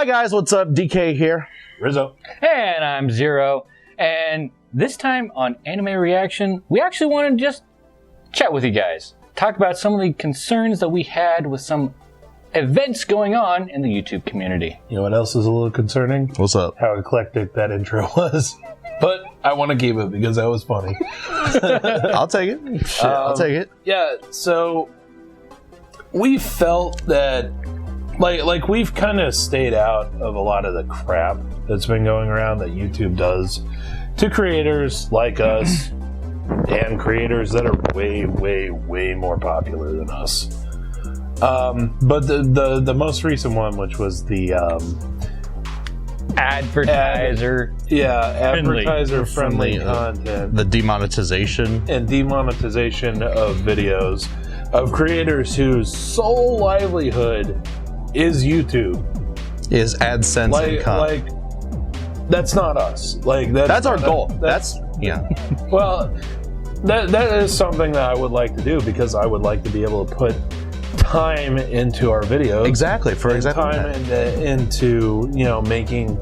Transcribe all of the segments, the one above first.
Hi guys, what's up? DK here. Rizzo. And I'm Zero. And this time on Anime Reaction, we actually want to just chat with you guys. Talk about some of the concerns that we had with some events going on in the YouTube community. You know what else is a little concerning? What's up? How eclectic that intro was. But I want to keep it because that was funny. I'll take it. Shit, I'll take it. Yeah, so we felt that like we've kind of stayed out of a lot of the crap that's been going around that YouTube does to creators like us and creators that are way more popular than us. But the most recent one, which was the Advertiser friendly content, the demonetization and demonetization of videos of creators whose sole livelihood is YouTube, is AdSense income. Like that's not us. Like that's our goal. That's yeah. Well, that is something that I would like to do because I would like to be able to put time into our videos. Exactly, for exactly time into making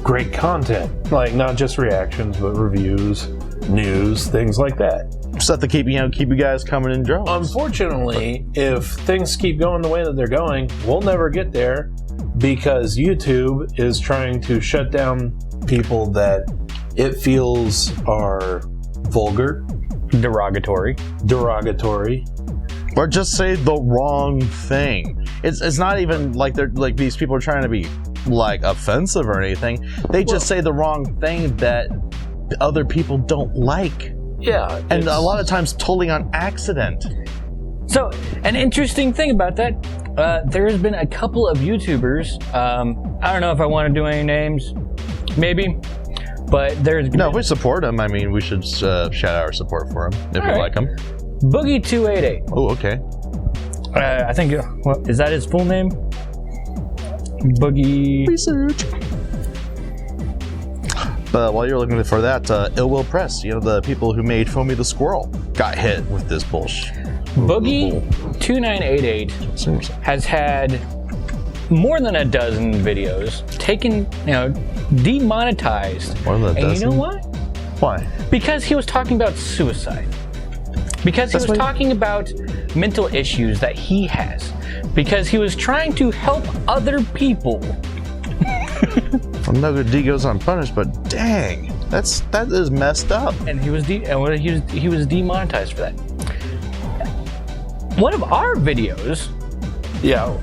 great content, like not just reactions but reviews, news, things like that. Stuff to keep you guys coming in drones. Unfortunately, if things keep going the way that they're going, we'll never get there because YouTube is trying to shut down people that it feels are vulgar, Derogatory. Or just say the wrong thing. It's not even like they're like these people are trying to be like offensive or anything. They just say the wrong thing that other people don't like. Yeah. And a lot of times totally on accident. So, an interesting thing about that, there has been a couple of YouTubers, I don't know if I want to do any names, maybe, but there's... No, if we support them, I mean, we should shout out our support for them, if we like them. Boogie288. Oh, okay. I think, is that his full name? Boogie... Research. But while you're looking for that, Ill Will Press, the people who made Foamy the Squirrel, got hit with this bullshit. Boogie2988 has had more than a dozen videos taken, demonetized. More than a dozen? And you know why? Why? Because he was talking about suicide. Because he was talking about mental issues that he has. Because he was trying to help other people. Well, no good deed goes unpunished, but dang, that is messed up. And he was demonetized for that. One of our videos. Yeah,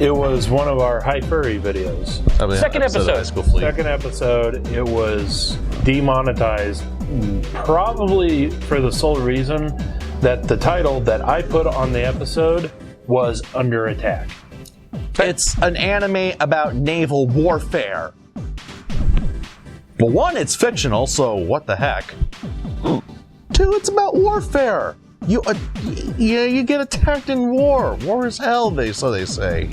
it was one of our Hi Furry videos. Second episode. Second episode, it was demonetized, probably for the sole reason that the title that I put on the episode was Under Attack. It's an anime about naval warfare. Well, one, it's fictional, so what the heck? Two, it's about warfare. You get attacked in war. War is hell, so they say.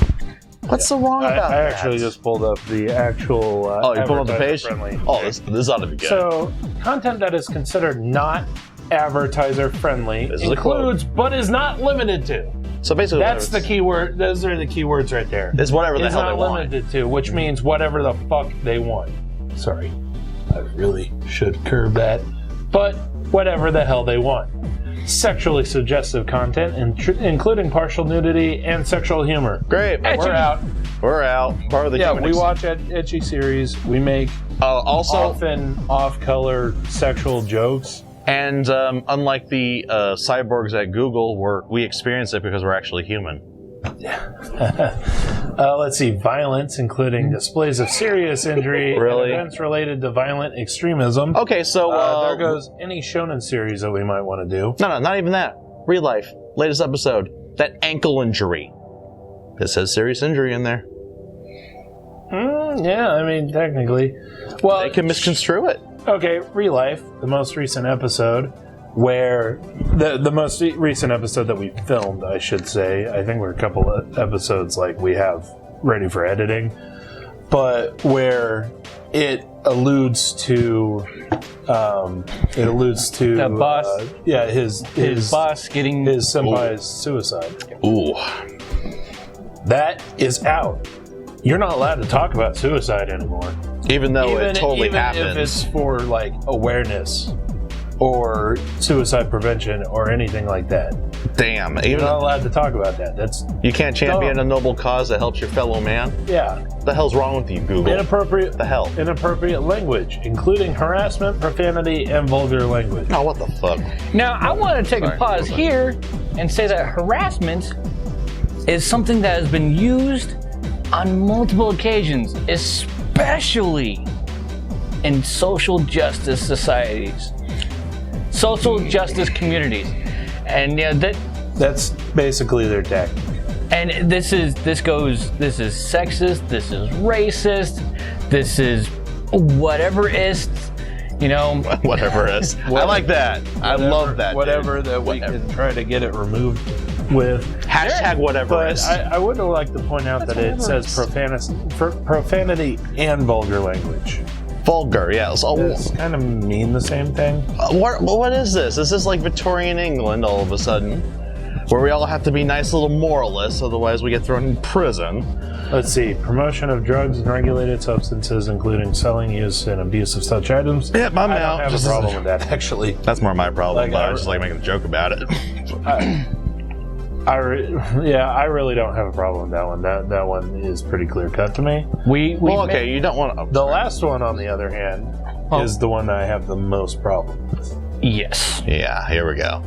What's so wrong about that? I actually just pulled up the actual you pulled up the page? Friendly. Oh, this ought to be good. So, content that is considered not advertiser friendly includes, but is not limited to. So basically, that's the key word. Those are the key words right there. It's whatever the hell they want. It's not limited to, which means whatever the fuck they want. Sorry, I really should curb that. But whatever the hell they want. Sexually suggestive content, including partial nudity and sexual humor. Great. We're out. We're out. Part of the we watch ecchi series. We make also often off-color sexual jokes. And unlike the cyborgs at Google, we experience it because we're actually human. Let's see. Violence, including displays of serious injury and events related to violent extremism. Okay, so... there goes any shonen series that we might want to do. No, not even that. Real life. Latest episode. That ankle injury. It says serious injury in there. Yeah, I mean, technically. Well, they can misconstrue it. Okay, real life, the most recent episode, where the most recent episode that we filmed, I should say. I think we're a couple of episodes we have ready for editing, but where it alludes to the boss. His boss getting his senpai's suicide. Ooh, that is out. you're not allowed to talk about suicide anymore. Even though it totally even happens. if it's for like awareness or suicide prevention or anything like that. Damn. You're Even not allowed to talk about that. That's you can't champion dumb. a noble cause that helps your fellow man? Yeah. What the hell's wrong with you, Google? Inappropriate The hell? language, including harassment, profanity, and vulgar language. Oh, what the fuck? Now, I want to take Sorry, a pause go here and say that harassment is something that has been used on multiple occasions, especially in social justice societies, social justice communities. And yeah, That's basically their tactic. and this is sexist, this is racist, this is whateverist, you know. Whatever it is. I like that. I love that. Whatever dude. that we Whatever. can try to get it removed with. Hashtag whatever But is. I would like to point out that it says profanity and vulgar language. Vulgar, yes. Oh, It's kind of mean the same thing. what is this? Is this like Victorian England all of a sudden? Where we all have to be nice little moralists, otherwise we get thrown in prison. Let's see. Promotion of drugs and regulated substances, including selling, use, and abuse of such items. Yep, I'm I out. don't have Just- a problem with that, actually. That's more my problem, Like, but I was just like making a joke about it. I really don't have a problem with that one. That one is pretty clear cut to me. Well, okay, you don't want to... The last one, on the other hand, is the one that I have the most problem with. Yes. Yeah, here we go.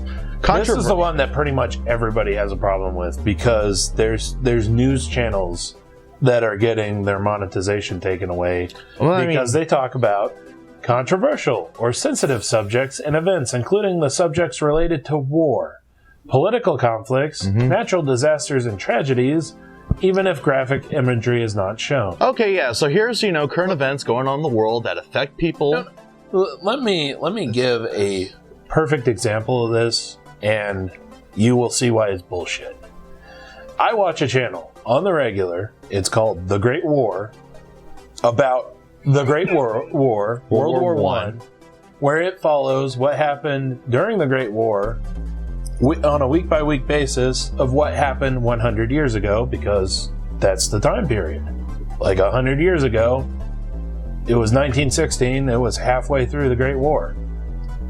This is the one that pretty much everybody has a problem with, because there's news channels that are getting their monetization taken away because they talk about controversial or sensitive subjects and events, including the subjects related to war, political conflicts, natural disasters and tragedies, even if graphic imagery is not shown. Okay, yeah, so here's, current events going on in the world that affect people. Let me give a perfect example of this, and you will see why it's bullshit. I watch a channel on the regular. It's called The Great War, about the Great War, World War I, where it follows what happened during the Great War on a week-by-week basis of what happened 100 years ago, because that's the time period. Like 100 years ago, it was 1916, it was halfway through the Great War.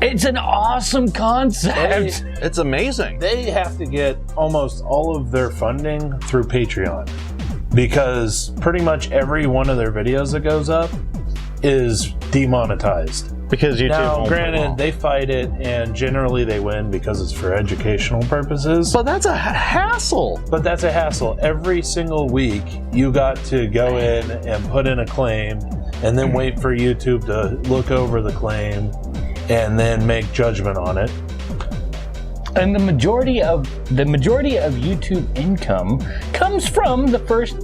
It's an awesome concept. It's amazing. They have to get almost all of their funding through Patreon, because pretty much every one of their videos that goes up is demonetized. Because YouTube Now, won't granted, belong. they fight it, and generally they win because it's for educational purposes. But that's a hassle. But that's a hassle. Every single week, you got to go in and put in a claim, and then wait for YouTube to look over the claim, and then make judgment on it. And the majority of YouTube income comes from the first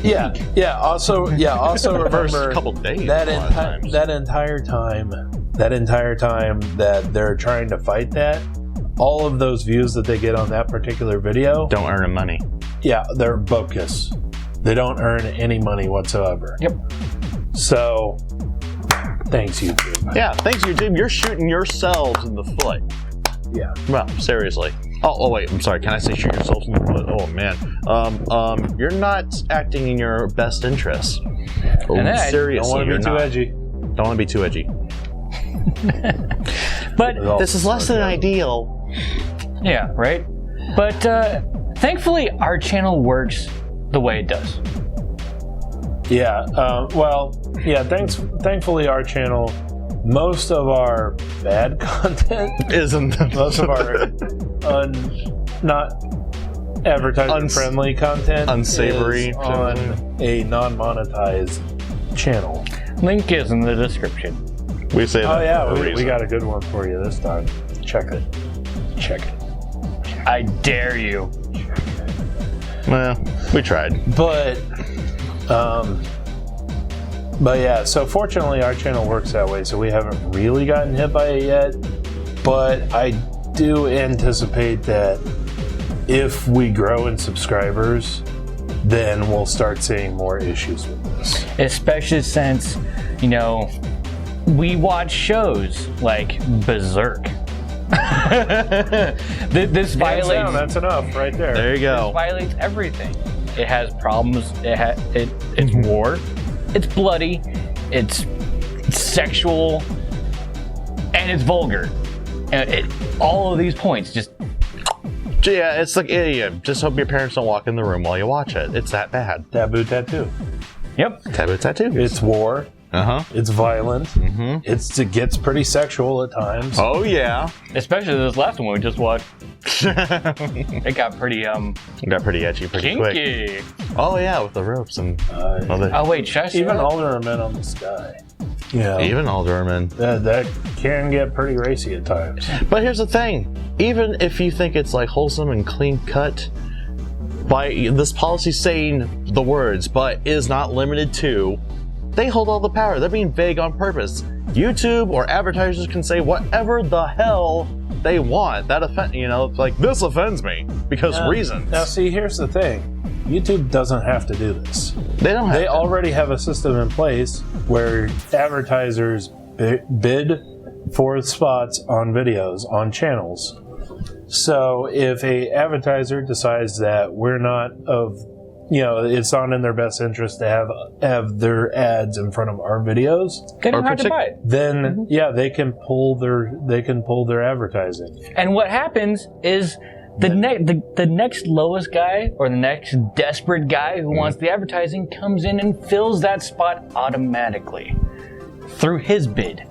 Also remember couple days, that a lot of times. that entire time that they're trying to fight that, all of those views that they get on that particular video, Don't earn money. they're bogus. They don't earn any money whatsoever. Yep. So, thanks, YouTube. Yeah, thanks, YouTube. You're shooting yourselves in the foot. Yeah. Well, seriously. Oh, wait. I'm sorry. Can I say shoot yourselves in the foot? Oh, man. You're not acting in your best interest. Oh, And I seriously, Don't want to you're be too not. edgy. Don't want to be too edgy. But This is less than ideal. yeah, right? But thankfully our channel works the way it does. Thankfully our channel, most of our bad content, Isn't most of our not advertising friendly content, unsavory is on a non-monetized channel. Link is in the description. We say that Oh yeah, for a we reason. got a good one for you this time. Check it. I dare you. Well, we tried. But yeah, so fortunately our channel works that way, so we haven't really gotten hit by it yet. But I do anticipate that if we grow in subscribers, then we'll start seeing more issues with this. Especially since, we watch shows like Berserk. This Hands down, violates that's enough right there. There you go. violates everything. It has problems. It's war. It's bloody. It's sexual, and it's vulgar. And all of these points just. Yeah, it's like, yeah, just hope your parents don't walk in the room while you watch it. It's that bad. Taboo tattoo. Yep. Taboo tattoo. It's war. It's violent. It gets pretty sexual at times. Oh yeah. Especially this last one we just watched. It got pretty It got pretty edgy pretty kinky. quick. Oh yeah, with the ropes and other. Oh wait, should I say Even that? Alderman on the Sky. Yeah. Even aldermen. That can get pretty racy at times. But here's the thing. Even if you think it's like wholesome and clean cut, by this policy saying the words, but is not limited to, they hold all the power. They're being vague on purpose. YouTube or advertisers can say whatever the hell they want. That like this offends me because reasons. Now see, here's the thing. YouTube doesn't have to do this. They don't have They to. already have a system in place where advertisers bid for spots on videos on channels. So if a advertiser decides that we're not it's not in their best interest to have their ads in front of our videos, They don't have to buy it. then they can pull their advertising. And what happens is the next lowest guy or the next desperate guy who wants the advertising comes in and fills that spot automatically through his bid.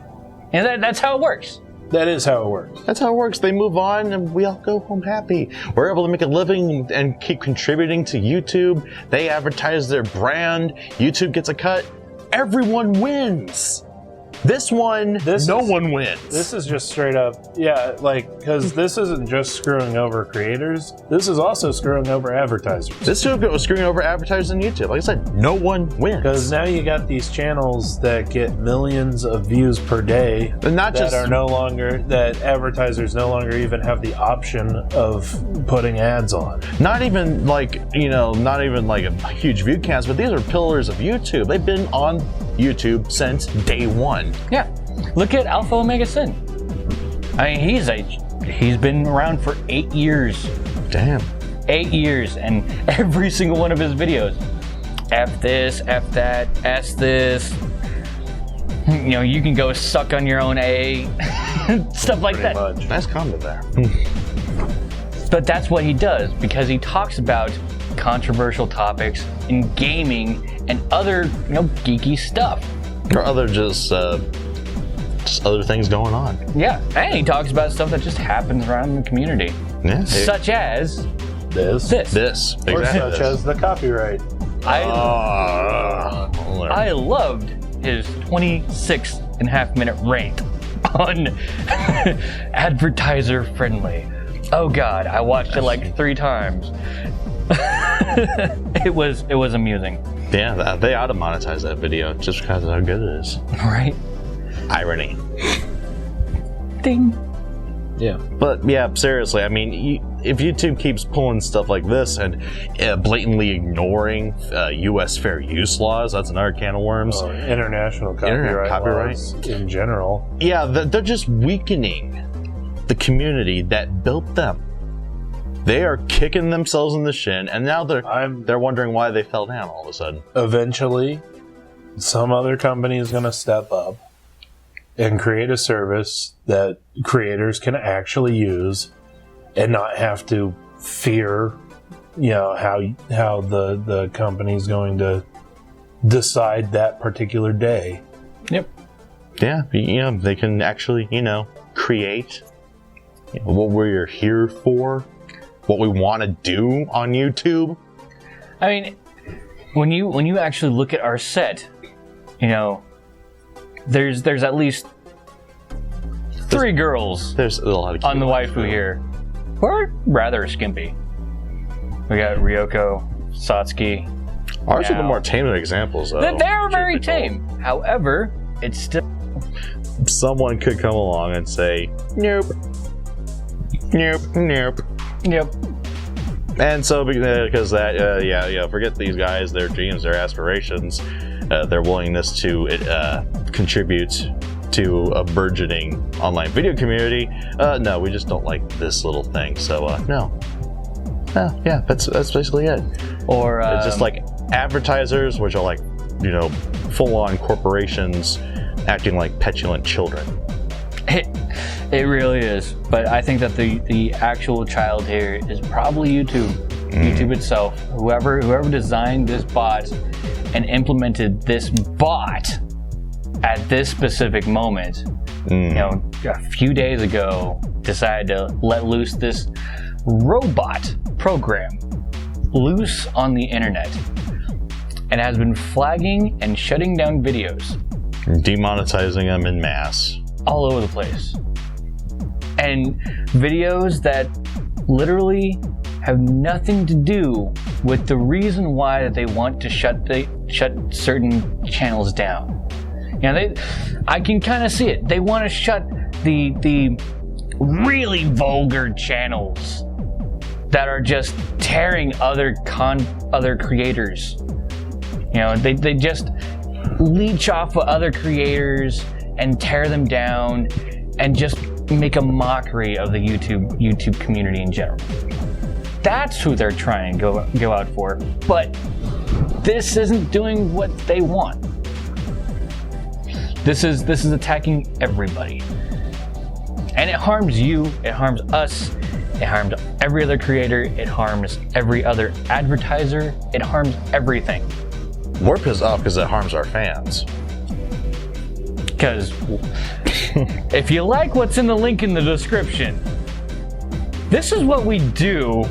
And that's how it works. That is how it works. That's how it works. They move on and we all go home happy. We're able to make a living and keep contributing to YouTube. They advertise their brand. YouTube gets a cut. Everyone wins. This one, no one wins. This is just straight up, because this isn't just screwing over creators. This is also screwing over advertisers. This is screwing over advertisers on YouTube. Like I said, no one wins. Because now you got these channels that get millions of views per day, And not just that advertisers no longer even have the option of putting ads on. not even like a huge view counts, but these are pillars of YouTube. They've been on YouTube since day one. Yeah. Look at Alpha Omega Sin. I mean, he's been around for 8 years. Damn. 8 years, and every single one of his videos. F this, F that, S this. You can go suck on your own A. Stuff like Pretty that. much. Nice comment there. But that's what he does because he talks about controversial topics in gaming and other, geeky stuff. Or other just other things going on. Yeah, and he talks about stuff that just happens around the community, Yeah. such as This. This. Or Exactly. such as the copyright. I loved his 26.5-minute rant on advertiser friendly. Oh God, I watched it like 3 times. It was amusing. Yeah, they ought to monetize that video just because of how good it is. Right? Irony. Ding. Yeah. But yeah, seriously, I mean, if YouTube keeps pulling stuff like this and blatantly ignoring U.S. fair use laws, that's another can of worms. International copyright laws in general. Yeah, they're just weakening the community that built them. They are kicking themselves in the shin, and now they're wondering why they fell down all of a sudden. Eventually, some other company is going to step up and create a service that creators can actually use and not have to fear, how the company's going to decide that particular day. Yep. Yeah, they can actually, create what we're here for, what we want to do on YouTube. I mean, when you actually look at our set, there's at least 3 girls There's a lot of on the waifu here. We're rather skimpy. We got Ryoko, Satsuki. Ours are the Now- more tame examples, though. They're very Truth be told. tame. However, it's still Someone could come along and say, nope. Nope, nope. yep. And so, because that, forget these guys, their dreams, their aspirations, their willingness to contribute to a burgeoning online video community. No, we just don't like this little thing. So, no. Yeah, that's basically it. Or It's just like advertisers, which are like, full-on corporations acting like petulant children. It really is. But I think that the actual child here is probably YouTube. YouTube itself. Whoever designed this bot and implemented this bot at this specific moment, a few days ago, decided to let loose this robot program loose on the internet, and has been flagging and shutting down videos, Demonetizing them in mass. all over the place. And videos that literally have nothing to do with the reason why that they want to shut certain channels down. I can kind of see it. They want to shut the really vulgar channels that are just tearing other creators. They just leech off of other creators and tear them down and just make a mockery of the YouTube community in general. That's who they're trying to go out for. But this isn't doing what they want. This is attacking everybody. And it harms you, it harms us, it harms every other creator, it harms every other advertiser, it harms everything. We're pissed off because it harms our fans. Because if you like what's in the link in the description, this is what we do.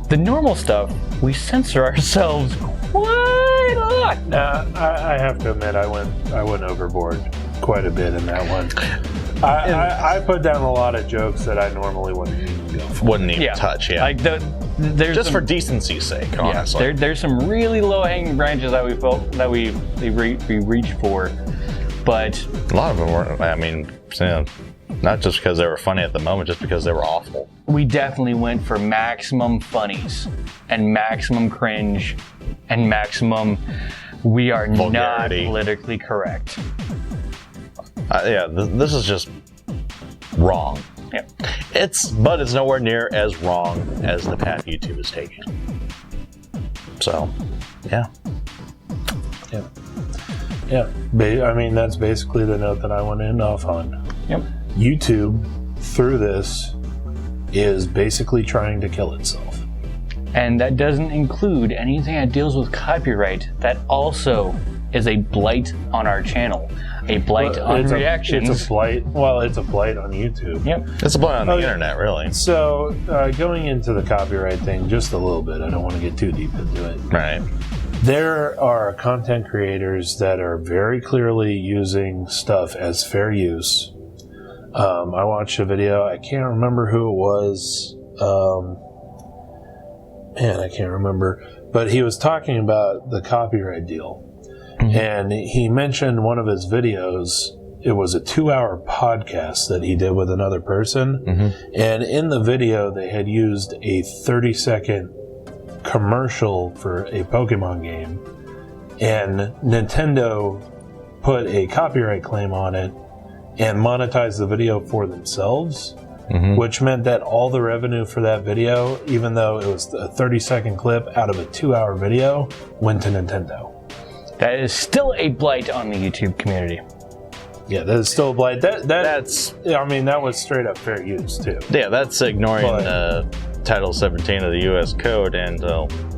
The normal stuff, we censor ourselves quite a lot. I have to admit, I went overboard quite a bit in that one. I put down a lot of jokes that I normally wouldn't even go for. Wouldn't even touch, yeah. Like there's just some, for decency's sake, honestly. There's some really low-hanging branches that we felt that we reached for, but a lot of them weren't. I mean, not just because they were funny at the moment, just because they were awful. We definitely went for maximum funnies and maximum cringe and maximum we are vulgarity. Not politically correct. This is just wrong. Yeah. But it's nowhere near as wrong as the path YouTube is taking. So, yeah. I mean, that's basically the note that I want to end off on. Yep. YouTube, through this, is basically trying to kill itself. And that doesn't include anything that deals with copyright. That also is a blight on our channel. A blight on reactions. It's a blight. Well, it's a blight on YouTube. Yep. It's a blight on the internet, really. So, going into the copyright thing just a little bit, I don't want to get too deep into it. Right. There are content creators that are very clearly using stuff as fair use. I watched a video. I can't remember who it was. I can't remember. But he was talking about the copyright deal. Mm-hmm. And he mentioned one of his videos. It was a 2-hour podcast that he did with another person. Mm-hmm. And in the video, they had used a 30-second commercial for a Pokemon game. And Nintendo put a copyright claim on it and monetized the video for themselves. Mm-hmm. Which meant that all the revenue for that video, even though it was a 30-second clip out of a 2-hour video, went to Nintendo. That is still a blight on the YouTube community. Yeah, that is still a blight. That's. I mean, that was straight up fair use too. Yeah, that's ignoring Title 17 of the U.S. Code and.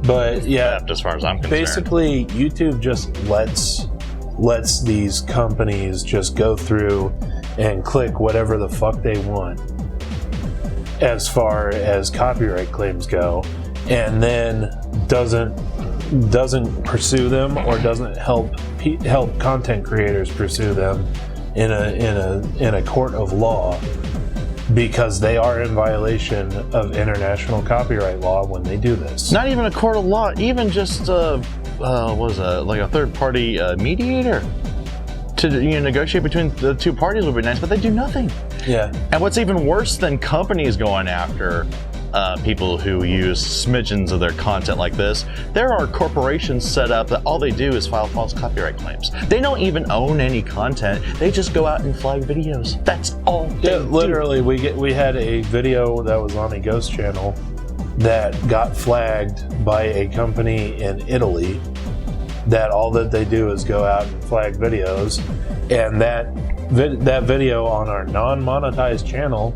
But yeah, as far as I'm concerned, basically, YouTube just lets these companies just go through and click whatever the fuck they want as far as copyright claims go, and then doesn't pursue them or doesn't help content creators pursue them in a court of law, because they are in violation of international copyright law when they do this. Not even a court of law, even just like a third-party mediator to negotiate between the two parties would be nice, but they do nothing. Yeah. And what's even worse than companies going after people who use smidgens of their content like this, there are corporations set up that all they do is file false copyright claims. They don't even own any content. They just go out and flag videos. That's all they do. Literally, we had a video that was on a ghost channel that got flagged by a company in Italy that all that they do is go out and flag videos, and that video on our non-monetized channel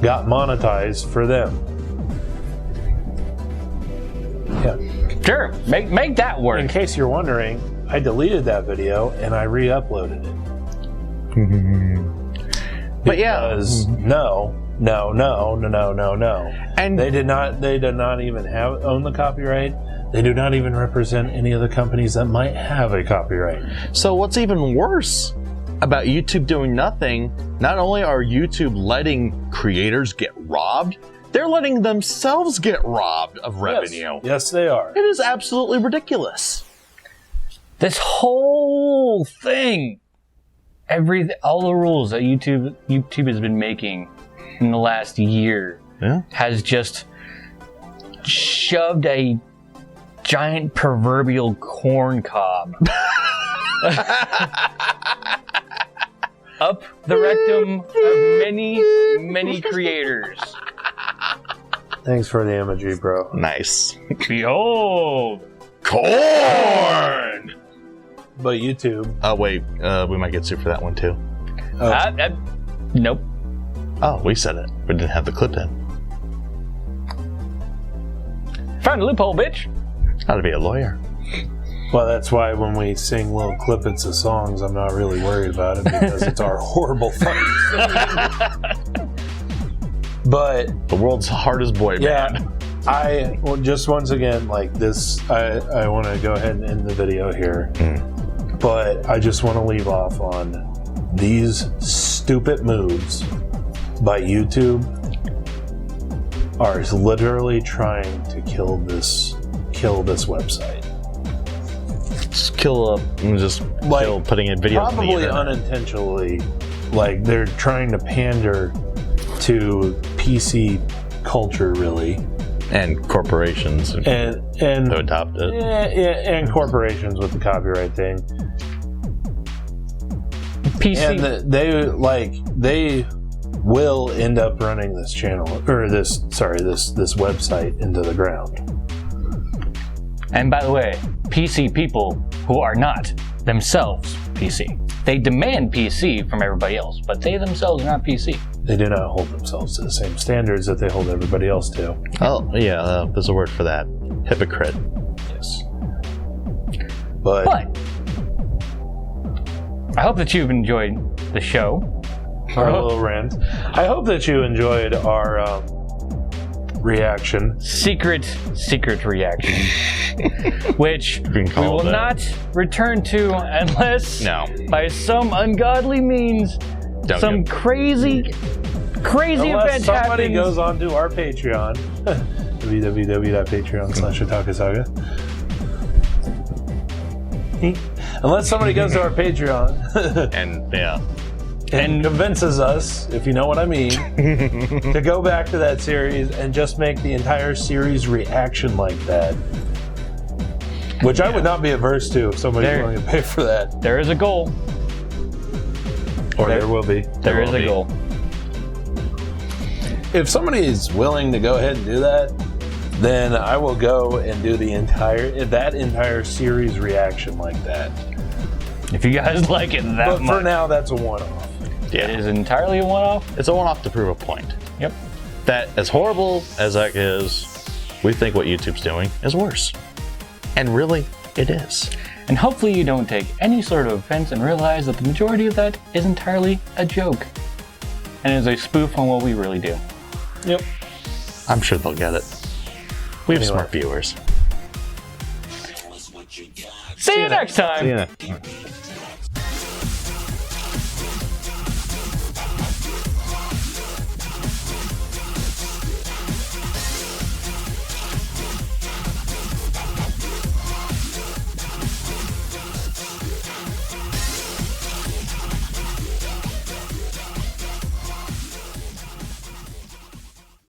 got monetized for them. Yeah. Sure, make that work. In case you're wondering, I deleted that video and I re-uploaded it. But yeah, Because no. And they did not even own the copyright. They do not even represent any of the companies that might have a copyright. so what's even worse about YouTube doing nothing, not only are YouTube letting creators get robbed, they're letting themselves get robbed of revenue. Yes, they are. It is absolutely ridiculous. This whole thing, all the rules that YouTube has been making in the last year has just shoved a giant proverbial corn cob up the rectum of many creators. Thanks for the imagery, bro. Nice. Behold, Corn! But YouTube. Oh, wait. We might get sued for that one, too. nope. Oh, we said it. We didn't have the clip in. Found a loophole, bitch. How to be a lawyer. Well, that's why when we sing little clippets of songs, I'm not really worried about it because it's our horrible fucking singing. But The world's hardest boy band. just once again, like this, I want to go ahead and end the video here. But I just want to leave off on these stupid moves by YouTube are literally trying to kill this website. Just kill putting in videos on the Probably internet. unintentionally. Like they're trying to pander to PC culture, really, And corporations and who adopt it. and corporations with the copyright thing. PC. And they will end up running this channel or this website into the ground. And by the way, PC people who are not themselves PC. They demand PC from everybody else, but they themselves are not PC. They do not hold themselves to the same standards that they hold everybody else to. Oh, yeah, there's a word for that. Hypocrite. Yes. But I hope that you've enjoyed the show. our little rant. I hope that you enjoyed our reaction. Secret reaction. Which we call will that. not return to unless by some ungodly means some crazy Unless event somebody happens. goes on to our Patreon, www.patreon.com/Otaku Saga. Unless somebody goes to our Patreon and convinces us, if you know what I mean, to go back to that series and just make the entire series reaction like that. Which I would not be averse to if somebody's willing to pay for that. There is a goal. Or there will be. There is a goal. If somebody is willing to go ahead and do that, then I will go and do that entire series reaction like that. If you guys like it that But much. for now, that's a one-off. It is entirely a one-off. It's a one-off to prove a point. Yep. That as horrible as that is, we think what YouTube's doing is worse. And really, it is. And hopefully you don't take any sort of offense and realize that the majority of that is entirely a joke. And is a spoof on what we really do. Yep. I'm sure they'll get it. We have smart viewers. See you next time. See you next time.